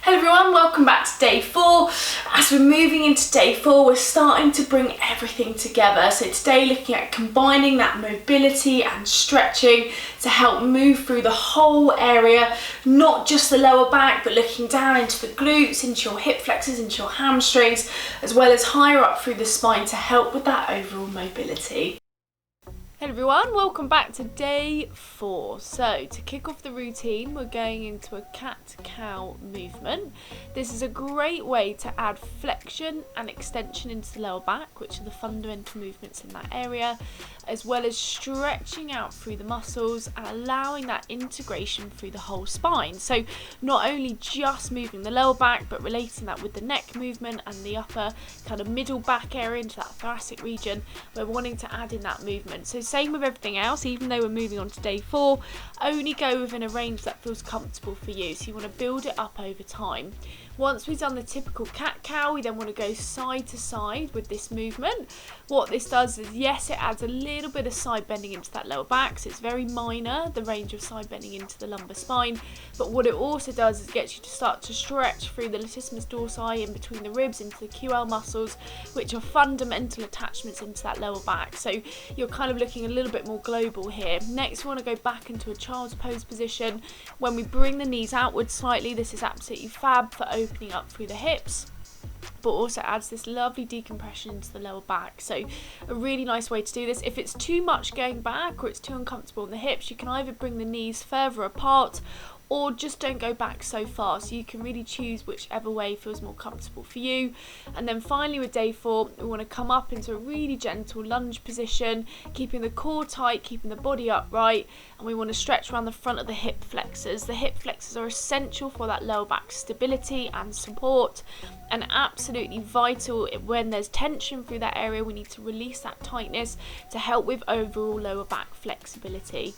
Hello everyone, welcome back to day 4. As we're moving into day 4, we're starting to bring everything together. So today looking at combining that mobility and stretching to help move through the whole area, not just the lower back, but looking down into the glutes, into your hip flexors, into your hamstrings, as well as higher up through the spine to help with that overall mobility. Hello everyone, welcome back to day 4. So to kick off the routine, we're going into a cat-cow movement. This is a great way to add flexion and extension into the lower back, which are the fundamental movements in that area, as well as stretching out through the muscles and allowing that integration through the whole spine. So not only just moving the lower back, but relating that with the neck movement and the upper kind of middle back area into that thoracic region. We're wanting to add in that movement. So same with everything else, even though we're moving on to day 4, only go within a range that feels comfortable for you. So you want to build it up over time. Once we've done the typical cat-cow, we then want to go side to side with this movement. What this does is, yes, it adds a little bit of side bending into that lower back, so it's very minor, the range of side bending into the lumbar spine, but what it also does is gets you to start to stretch through the latissimus dorsi in between the ribs into the QL muscles, which are fundamental attachments into that lower back. So you're kind of looking a little bit more global here. Next, we want to go back into a child's pose position. When we bring the knees outwards slightly, this is absolutely fab for opening up through the hips, but also adds this lovely decompression into the lower back. So a really nice way to do this. If it's too much going back or it's too uncomfortable in the hips, you can either bring the knees further apart or just don't go back so far. So you can really choose whichever way feels more comfortable for you. And then finally with day 4, we want to come up into a really gentle lunge position, keeping the core tight, keeping the body upright, and we want to stretch around the front of the hip flexors. The hip flexors are essential for that lower back stability and support, and absolutely vital when there's tension through that area. We need to release that tightness to help with overall lower back flexibility.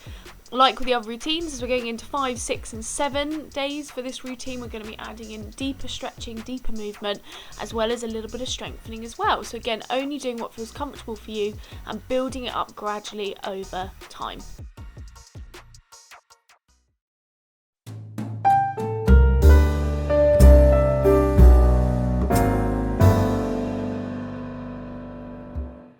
Like with the other routines, as we're going into 5, 6 and 7 days for this routine, we're going to be adding in deeper stretching, deeper movement, as well as a little bit of strengthening as well. So again, only doing what feels comfortable for you and building it up gradually over time.